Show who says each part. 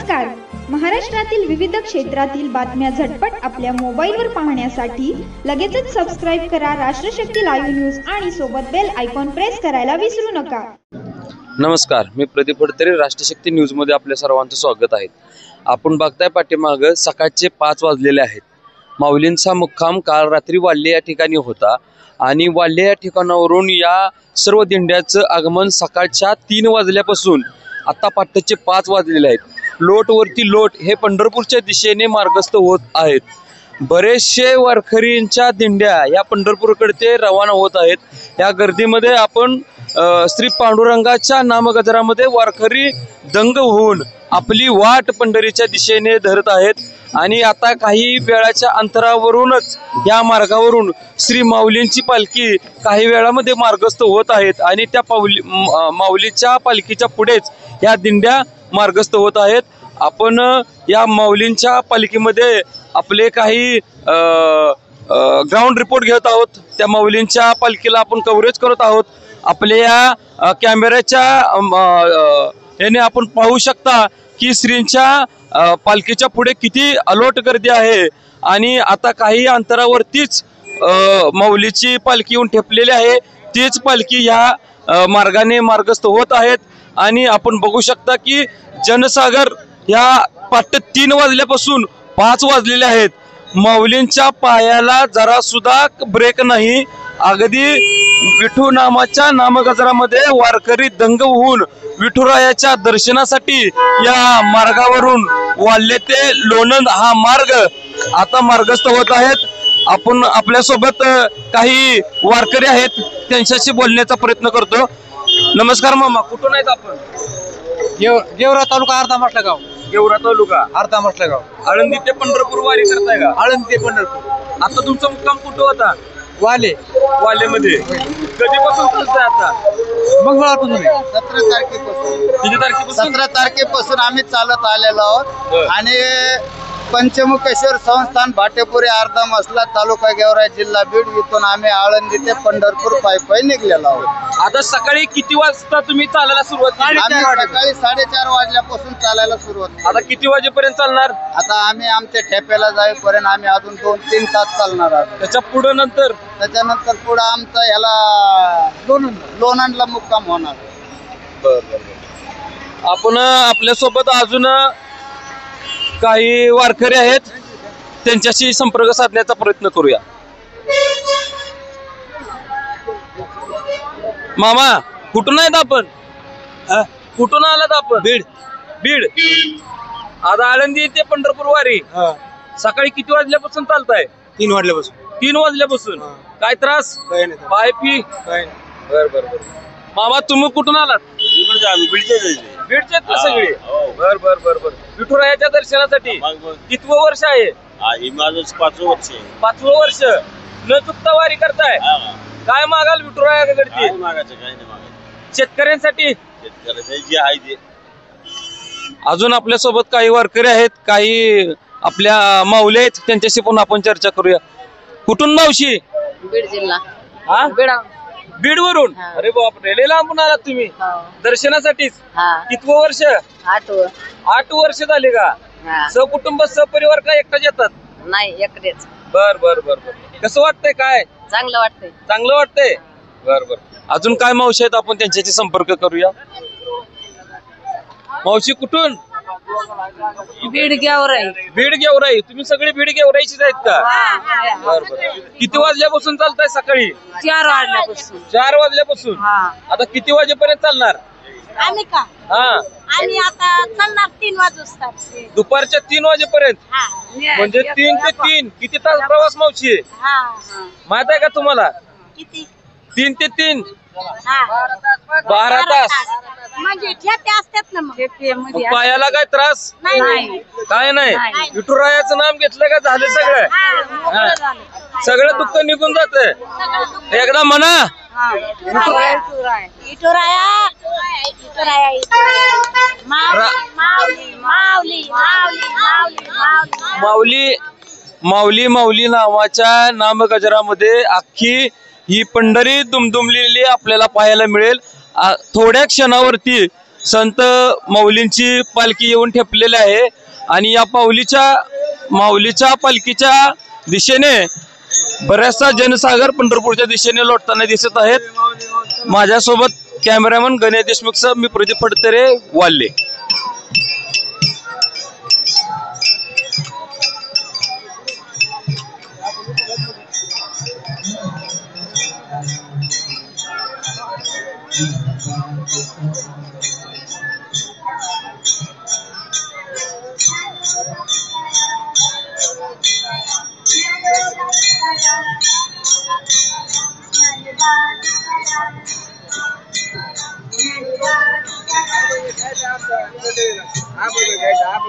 Speaker 1: नमस्कार. महाराष्ट्रातील विविध क्षेत्रातील बातम्या झटपट आपल्या मोबाईलवर पाहण्यासाठी लगेचच सबस्क्राईब करा राष्ट्रशक्ती लाईव्ह न्यूज आणि सोबत बेल आयकॉन प्रेस करायला विसरू नका.
Speaker 2: नमस्कार, मी प्रदीप फडतरे. राष्ट्रशक्ती न्यूज मध्ये आपल्या सर्वांचं स्वागत आहे. आपण बघताय पाठीमाग सकाळचे 5 वाजलेले आहेत. माऊलींचा मुक्काम काल रात्री वाल्हे या ठिकाणी होता आणि वाल्हे या ठिकाणावरून या सर्व दिंड्याचं आगमन सकाळच्या 3 वाजल्यापासून आता पहाटेचे 5 वाजलेले आहेत. लोटवरती लोट हे पंढरपूरच्या दिशेने मार्गस्थ होत आहेत. बरेचसे वारकरींच्या दिंड्या या पंढरपूरकडे ते रवाना होत आहेत. या गर्दीमध्ये आपण श्री पांडुरंगाच्या नामगजरामध्ये वारकरी दंग होऊन आपली वाट पंढरीच्या दिशेने धरत आहेत आणि आता काही वेळाच्या अंतरावरूनच या मार्गावरून श्री माऊलींची पालखी काही वेळामध्ये मार्गस्थ होत आहेत आणि त्या माऊलीच्या पालखीच्या पुढेच या दिंड्या मार्गस्थ होत आहेत. आपण या माऊलींच्या पालखीमध्ये आपले काही ग्राउंड रिपोर्ट घेत आहोत. त्या माऊलींच्या पालखीला आपण कव्हरेज करत आहोत. आपल्या या कॅमेऱ्याच्या याने आपण पाहू शकता की श्रींच्या पालखीच्या पुढे किती अलोट गर्दी आहे आणि आता काही अंतरावरतीच माऊलीची पालखी येऊन ठेपलेली आहे. तीच पालखी या मार्गाने मार्गस्थ होत आहेत आणि आपण बघू शकता की जनसागर या पहाटे 3 वाजल्यापासून 5 वाजलेले आहेत. माऊलींच्या पायाला जरा सुद्धा ब्रेक नाही. अगदी विठू नामाच्या नामगजरामध्ये वारकरी दंग होऊन विठुरायाच्या दर्शनासाठी या मार्गावरून वाल्हे ते लोणंद हा मार्ग आता मार्गस्थ होत आहेत. आपण आपल्यासोबत काही वारकरी आहेत, त्यांच्याशी बोलण्याचा प्रयत्न करतो. नमस्कार मामा, कुठून आहेत आपण?
Speaker 3: गेवरा तालुका अर्धा म्हटलं
Speaker 2: गेवरा तालुका
Speaker 3: अर्धा म्हटलं गाव.
Speaker 2: आळंदी ते पंढरपूर वारी करताय का?
Speaker 3: आळंदी ते पंढरपूर.
Speaker 2: आता तुमचा मुक्काम कुठं होता?
Speaker 3: वालेमध्ये.
Speaker 2: कधीपासून चालतंय आता?
Speaker 3: मंगळवारपासून
Speaker 4: 17 तारखेपासून.
Speaker 2: किती तारखेपासून?
Speaker 4: 17 तारखेपासून आम्ही चालत आलेलो आहोत आणि पंचमुखेश्वर संस्थान भाटेपुरी अर्धा मसला तालुका गेवराई जिल्हा बीड इथून आम्ही आळंदी ते पंढरपूर पायी निघलेलो आहोत.
Speaker 2: आता सकाळी किती वाजता तुम्ही चालायला सुरुवात केली?
Speaker 4: आम्ही सकाळी 4:30 वाजल्यापासून चालायला सुरुवात केली.
Speaker 2: आता किती वाजेपर्यंत चालणार?
Speaker 4: आता आम्ही आमच्या ठेप्याला जाईपर्यंत आम्ही अजून 2-3 तास चालणार आहोत.
Speaker 2: त्याच्या पुढे नंतर
Speaker 4: पुढे आमचा याला लोणंदला मुक्काम होणार.
Speaker 2: आपण आपल्यासोबत अजून काही वारकरी आहेत, त्यांच्याशी संपर्क साधण्याचा प्रयत्न करूया. मामा, कुठून आहेत आपण? कुठून आलात आपण? बीड. आता आळंदी ते पंढरपूर वारी सकाळी किती वाजल्यापासून चालताय?
Speaker 3: 3 वाजल्यापासून.
Speaker 2: 3 वाजल्यापासून. काय त्रास? पाय पी? बर. मामा, तुम्ही कुठून आलात? बीडचे सगळे? बर. विठुरायाच्या दर्शनासाठी कितवं वर्ष आहे?
Speaker 5: माझं 5वं वर्ष.
Speaker 2: 5वं वर्ष. न चुकता वारी करताय? काय मागाल विठुरायाकडे?
Speaker 5: काय मागायचं? काही नाही मागायचं.
Speaker 2: शेतकऱ्यांसाठी
Speaker 5: जे आहे ते.
Speaker 2: अजून आपल्या सोबत काही वारकरी आहेत, काही आपल्या माऊली आहेत, त्यांच्याशी पण आपण चर्चा करूया. कुठून मावशी?
Speaker 6: बीड जिल्हा.
Speaker 2: बीड वरून? अरे बापरे, लय लांबून आलात तुम्ही दर्शनासाठीच. कितवं वर्ष? 8 वर्ष झाले का? सकुटुंब सपरिवार का एकटाच येतात?
Speaker 6: नाही, एकटेच.
Speaker 2: बर. कसं वाटतंय? काय
Speaker 6: चांगलं
Speaker 2: वाटतंय? बर. अजून काय मावशी आहेत, आपण त्यांच्याशी संपर्क करूया. मावशी, कुठून?
Speaker 6: बीड
Speaker 2: गेवराई. तुम्ही सगळे बीड गेवराईचीच आहेत का? बर. किती वाजल्यापासून चालताय? सकाळी 4 वाजल्यापासून. आता किती वाजेपर्यंत चालणार?
Speaker 7: आम्ही आता चालणार 3 वाजता.
Speaker 2: दुपारच्या 3 वाजेपर्यंत. म्हणजे 3 ते 3 किती तास प्रवास मावशी? माहित आहे का तुम्हाला?
Speaker 7: किती?
Speaker 2: 3 ते 3
Speaker 7: 12
Speaker 2: तास.
Speaker 7: म्हणजे ठेपे असतात ना. मग
Speaker 2: पायाला काय त्रास?
Speaker 7: नाही.
Speaker 2: काय नाही. विठुरायाचं नाम घेतलं का झालं सगळं दुःख निघून जात. एकदा म्हणा माऊली नावाच्या नामगजरामध्ये अख्खी ही पंढरी दुमदुमलेली आपल्याला पाहायला मिळेल. थोड्या क्षणावरती संत माऊलींची पालखी येऊन ठेपलेली आहे आणि या माऊलीच्या पालखीच्या दिशेने बऱ्याचसा जनसागर पंढरपूरच्या दिशेने लोटताना दिसत आहेत। माझ्यासोबत कॅमेरामन गणेश देशमुखसह मी प्रदीप फडतरे, वाल्हे।
Speaker 3: आपण